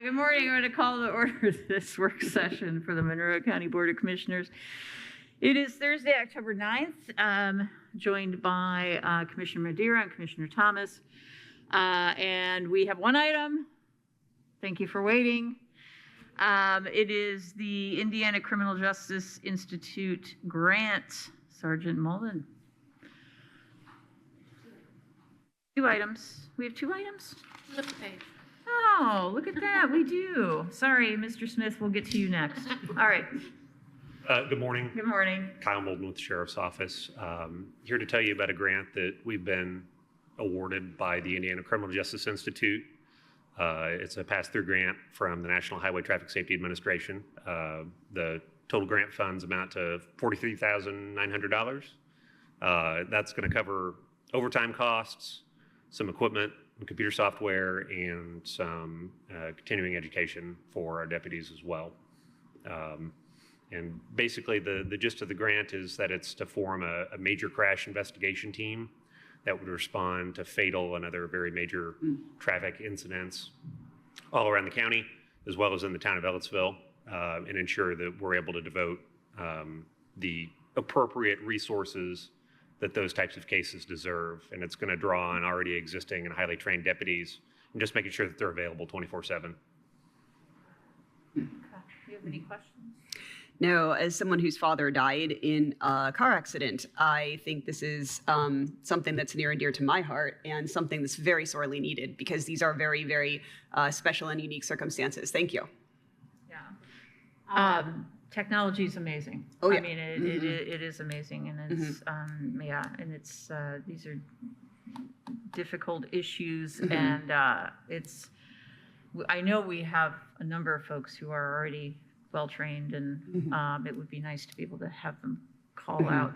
Good morning. I'm going to call to order this work session for the Monroe County Board of Commissioners. It is Thursday, October 9th, joined by Commissioner Madeira and Commissioner Thomas. And we have one item. Thank you for waiting. It is the Indiana Criminal Justice Institute grant. Sergeant Mullen. Two items. We have two items? Flip the page. Oh, look at that. We do. Sorry, Mr. Smith. We'll get to you next. All right. Good morning. Good morning. Kyle Molden with the Sheriff's Office. Here to tell you about a grant that we've been awarded by the Indiana Criminal Justice Institute. It's a pass-through grant from the National Highway Traffic Safety Administration. The total grant funds amount to $43,900. That's going to cover overtime costs, some equipment and computer software, and some continuing education for our deputies as well. And basically the gist of the grant is that it's to form a major crash investigation team that would respond to fatal and other very major traffic incidents all around the county, as well as in the town of Ellettsville, and ensure that we're able to devote the appropriate resources that those types of cases deserve. And it's going to draw on already existing and highly trained deputies and just making sure that they're available 24/7. Do you have any questions? No, as someone whose father died in a car accident, I think this is something that's near and dear to my heart and something that's very sorely needed because these are very, very special and unique circumstances. Thank you. Yeah. Technology is amazing. Oh, yeah. I mean, it is amazing, and it's yeah, and it's these are difficult issues, and it's. I know we have a number of folks who are already well trained, and it would be nice to be able to have them call out.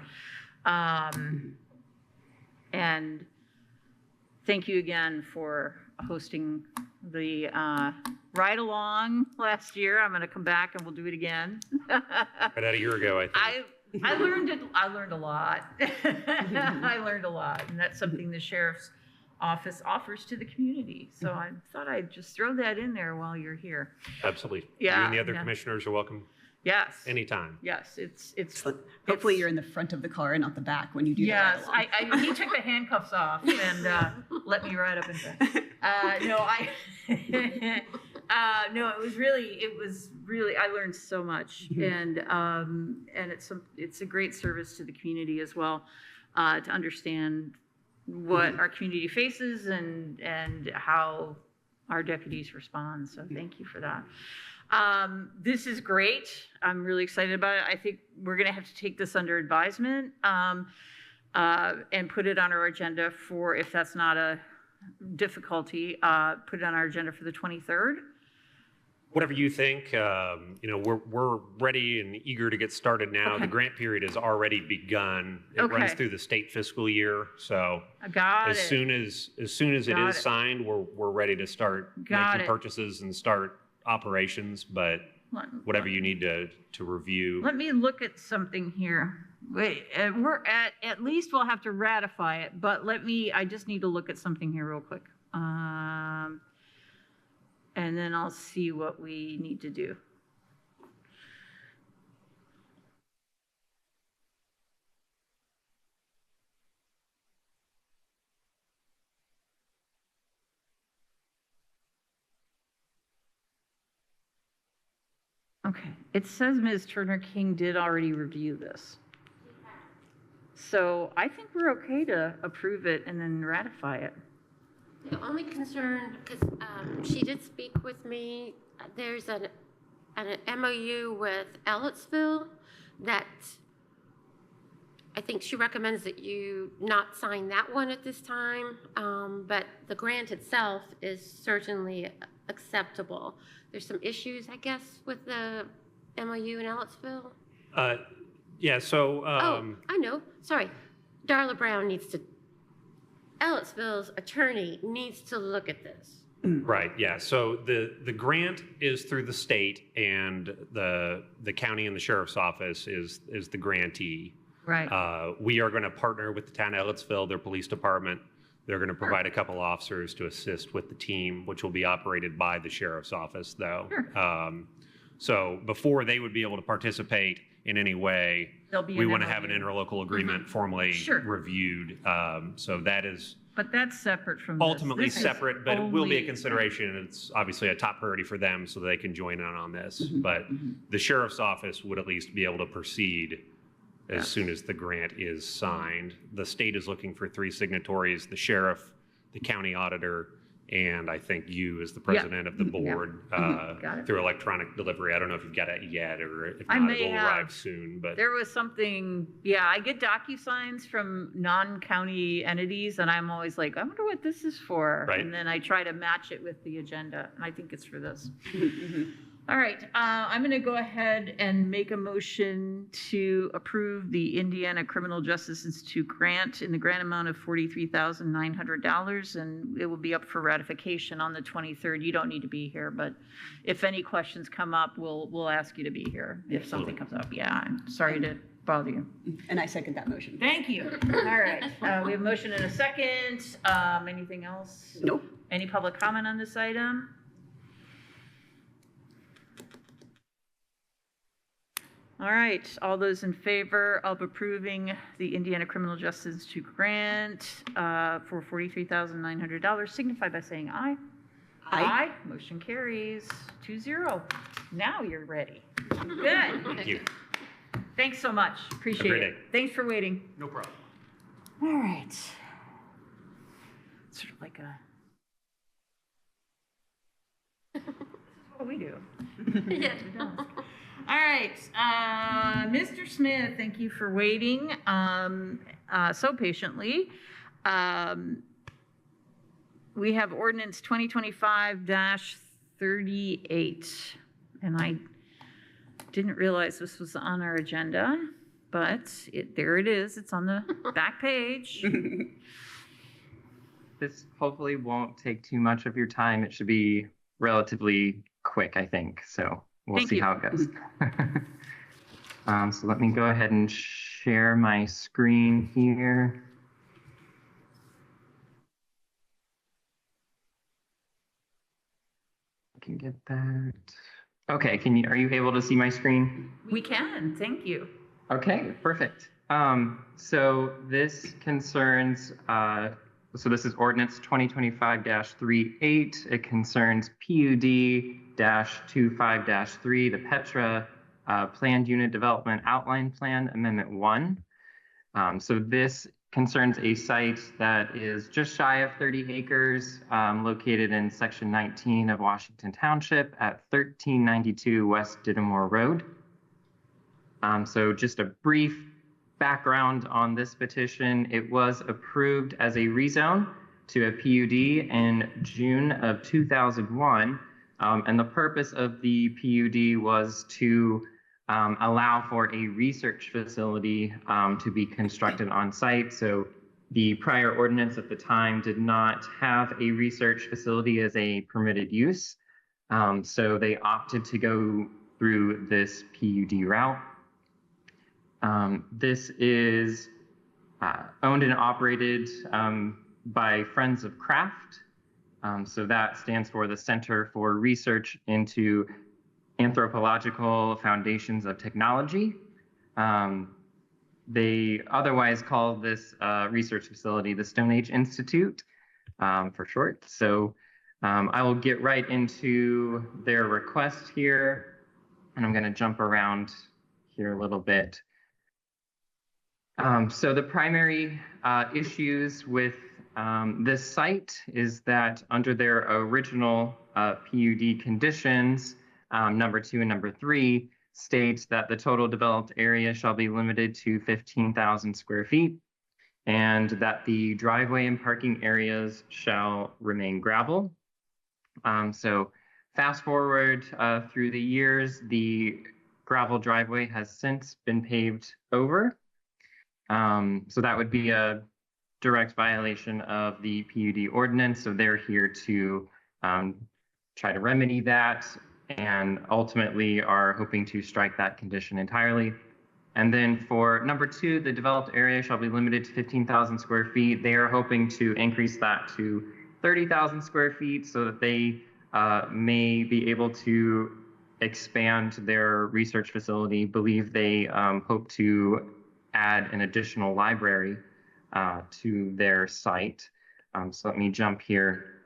And thank you again for hosting the ride along last year. I'm going to come back and we'll do it again. Right out a year ago, I think. I learned a lot. I learned a lot, and that's something the Sheriff's Office offers to the community. So I thought I'd just throw that in there while you're here. Absolutely. Yeah, You and the other commissioners are welcome. Yes. Anytime. Yes, it's Hopefully you're in the front of the car and not the back when you do yes, that. Yes, he took the handcuffs off and let me ride up in front. No, it was really, I learned so much, and it's a great service to the community as well, to understand what our community faces and how our deputies respond. So thank you for that. This is great. I'm really excited about it. I think we're going to have to take this under advisement and put it on our agenda for, if that's not a difficulty, put it on our agenda for the 23rd. Whatever you think. We're ready and eager to get started now. Okay. The grant period has already begun. It runs through the state fiscal year. So as soon as it is signed, we're ready to start making purchases and start operations, but whatever you need to review. Let me look at something here. Wait, we're at least we'll have to ratify it, but I just need to look at something here real quick. And then I'll see what we need to do. Okay, it says Ms. Turner-King did already review this. So I think we're okay to approve it and then ratify it. The only concern, because she did speak with me, there's an MOU with Ellettsville that I think she recommends that you not sign that one at this time, but the grant itself is certainly acceptable. There's some issues, I guess, with the MOU in Ellettsville. Yeah, so... I know. Sorry. Darla Brown Ellettsville's attorney needs to look at this. Right, yeah. So the grant is through the state, and the county and the sheriff's office is the grantee. Right. We are going to partner with the town of Ellettsville, their police department, They're going to provide a couple officers to assist with the team, which will be operated by the sheriff's office, though. Sure. So before they would be able to participate in any way, There'll be we an want to have an MOU. interlocal agreement formally Sure. reviewed. So that is But that's separate from this. ultimately This is separate, but it will be a only- consideration. It's obviously a top priority for them so they can join in on this. Mm-hmm. But the sheriff's office would at least be able to proceed as soon as the grant is signed. The state is looking for 3 signatories: the sheriff, the county auditor, and I think you as the president of the board Got it. through electronic delivery. I don't know if you've got it yet, or if I not, may it will have. arrive soon. But There was something, yeah, I get DocuSigns from non-county entities, and I'm always like, I wonder what this is for. Right. And then I try to match it with the agenda, and I think it's for this. All right, I'm going to go ahead and make a motion to approve the Indiana Criminal Justice Institute grant in the grant amount of $43,900, and it will be up for ratification on the 23rd. You don't need to be here, but if any questions come up, we'll ask you to be here if something comes up. Yeah, I'm sorry to bother you. And I second that motion. Thank you. All right, we have a motion and a second. Anything else? Nope. Any public comment on this item? All right, all those in favor of approving the Indiana Criminal Justice Institute grant for $43,900 signify by saying aye. Aye. Motion carries 2-0. Now you're ready. Good. thank you. Thanks so much. Appreciate great it. day. Thanks for waiting. No problem. All right. Sort of like a. What we do. Yeah. All right, Mr. Smith, thank you for waiting so patiently. We have ordinance 2025-38, and I didn't realize this was on our agenda, but there it is. It's on the back page. This hopefully won't take too much of your time. It should be relatively quick, I think. So we'll Thank see you. how it goes. So let me go ahead and share my screen here. I can get that. Okay, are you able to see my screen? We can, thank you. Okay, perfect. So this concerns, so this is ordinance 2025-38. It concerns PUD-25-3, the Petra Planned Unit Development Outline Plan Amendment 1. So this concerns a site that is just shy of 30 acres, located in section 19 of Washington Township at 1392 West Dittamore Road. So just a brief background on this petition. It was approved as a rezone to a PUD in June of 2001. And the purpose of the PUD was to allow for a research facility to be constructed on site. So the prior ordinance at the time did not have a research facility as a permitted use. So they opted to go through this PUD route. This is owned and operated by Friends of Craft. So that stands for the Center for Research into Anthropological Foundations of Technology. They otherwise call this research facility the Stone Age Institute for short. So I will get right into their request here, and I'm going to jump around here a little bit. So the primary issues with this site is that under their original PUD conditions, number 2 and number 3 states that the total developed area shall be limited to 15,000 square feet, and that the driveway and parking areas shall remain gravel. So fast forward through the years, the gravel driveway has since been paved over. So that would be a direct violation of the PUD ordinance. So they're here to try to remedy that, and ultimately are hoping to strike that condition entirely. And then for number 2, the developed area shall be limited to 15,000 square feet. They are hoping to increase that to 30,000 square feet so that they may be able to expand their research facility. Believe they hope to add an additional library to their site. So let me jump here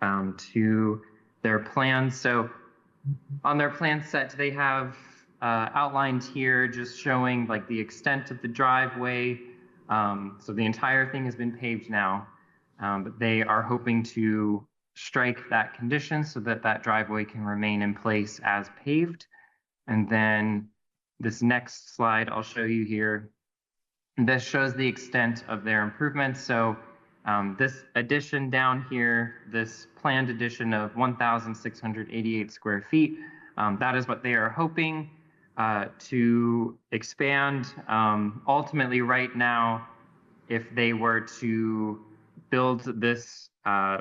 to their plans. So on their plan set, they have outlined here just showing like the extent of the driveway. So the entire thing has been paved now, but they are hoping to strike that condition so that that driveway can remain in place as paved. And then this next slide I'll show you here, this shows the extent of their improvements. So this addition down here, this planned addition of 1,688 square feet, that is what they are hoping to expand. Ultimately, right now, if they were to build this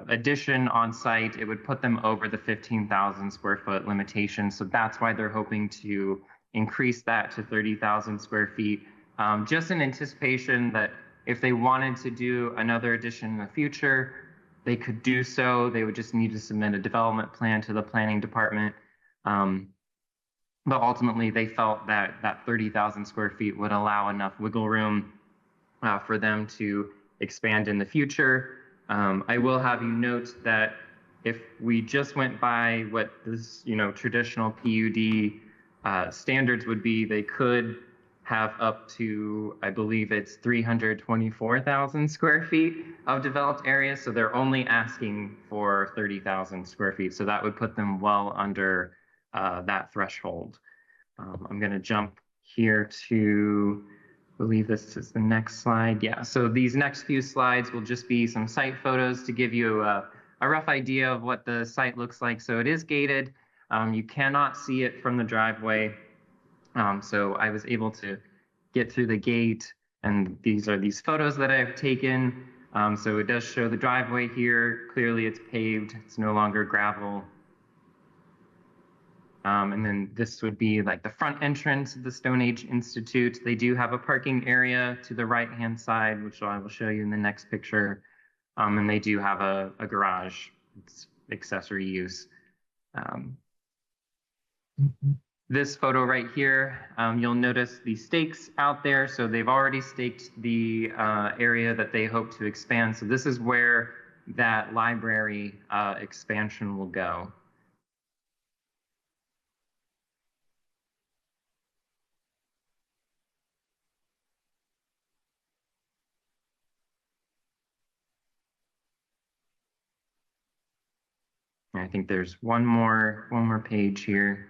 addition on site, it would put them over the 15,000 square foot limitation. So that's why they're hoping to increase that to 30,000 square feet, just in anticipation that if they wanted to do another addition in the future, they could do so. They would just need to submit a development plan to the planning department. But ultimately, they felt that that 30,000 square feet would allow enough wiggle room for them to expand in the future. I will have you note that if we just went by what this, traditional PUD standards would be, they could have up to, I believe it's 324,000 square feet of developed area. So they're only asking for 30,000 square feet. So that would put them well under that threshold. I'm going to jump here to, I believe this is the next slide. Yeah, so these next few slides will just be some site photos to give you a rough idea of what the site looks like. So it is gated. You cannot see it from the driveway. So I was able to get through the gate, and these are these photos that I've taken. So it does show the driveway here. Clearly it's paved. It's no longer gravel. And then this would be like the front entrance of the Stone Age Institute. They do have a parking area to the right-hand side, which I will show you in the next picture. And they do have a garage. It's accessory use. This photo right here, you'll notice the stakes out there. So they've already staked the area that they hope to expand. So this is where that library expansion will go. I think there's one more page here.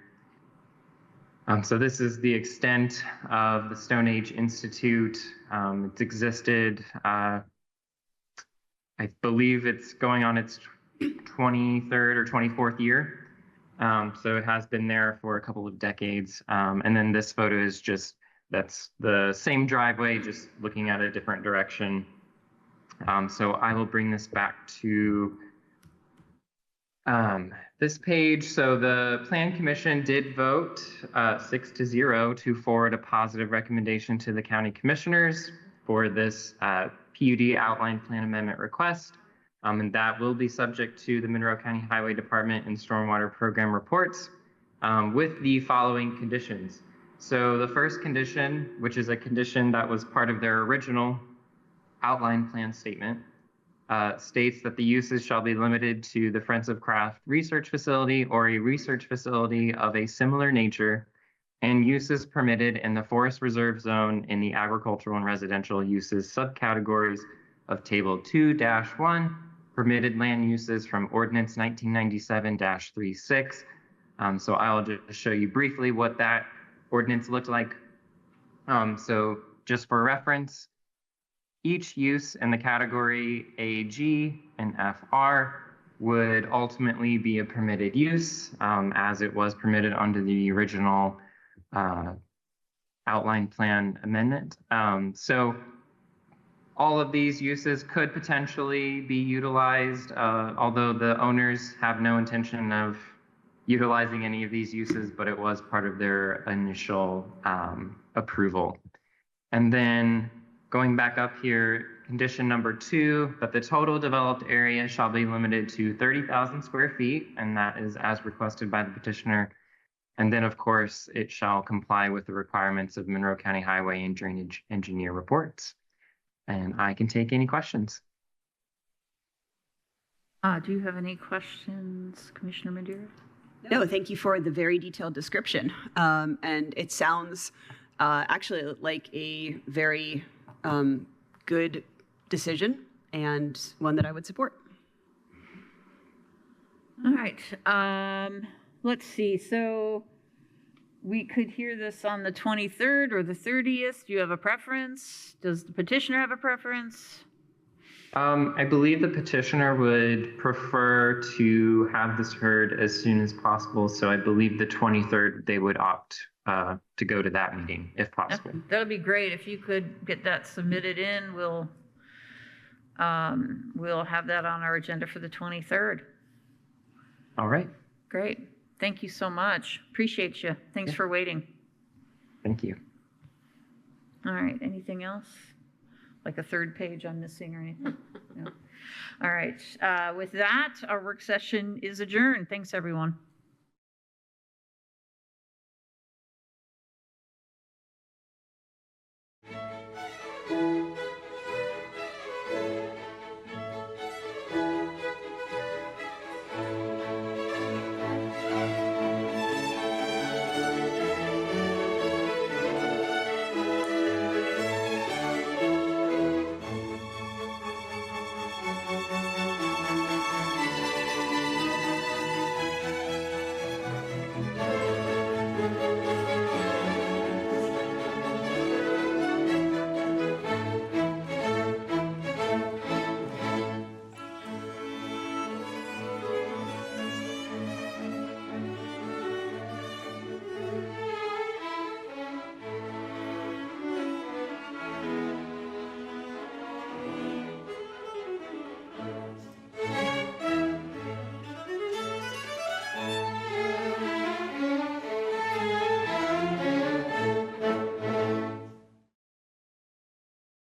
So this is the extent of the Stone Age Institute. It's existed, I believe it's going on its 23rd or 24th year. So it has been there for a couple of decades. And then this photo is that's the same driveway, just looking at a different direction. So I will bring this back to this page. So the Plan Commission did vote 6-0 to forward a positive recommendation to the County Commissioners for this PUD outline plan amendment request. And that will be subject to the Monroe County Highway Department and Stormwater Program reports with the following conditions. So the first condition, which is a condition that was part of their original outline plan statement, states that the uses shall be limited to the Friends of Craft research facility or a research facility of a similar nature, and uses permitted in the forest reserve zone in the agricultural and residential uses subcategories of Table 2-1, permitted land uses from Ordinance 1997-36. So I'll just show you briefly what that ordinance looked like. So just for reference, each use in the category AG and FR would ultimately be a permitted use, as it was permitted under the original outline plan amendment. So all of these uses could potentially be utilized, although the owners have no intention of utilizing any of these uses, but it was part of their initial approval. And then going back up here, condition number 2, that the total developed area shall be limited to 30,000 square feet, and that is as requested by the petitioner. And then, of course, it shall comply with the requirements of Monroe County Highway and Drainage Engineer reports. And I can take any questions. Do you have any questions, Commissioner Madeira? No, thank you for the very detailed description. And it sounds actually like a very good decision and one that I would support. All right. Let's see. So we could hear this on the 23rd or the 30th. Do you have a preference? Does the petitioner have a preference? I believe the petitioner would prefer to have this heard as soon as possible. So I believe the 23rd, they would opt to go to that meeting if possible. That would be great. If you could get that submitted in, we'll have that on our agenda for the 23rd. All right. Great. Thank you so much. Appreciate you. Thanks for waiting. Thank you. All right. Anything else? Like a third page I'm missing or anything? No. All right. With that, our work session is adjourned. Thanks, everyone.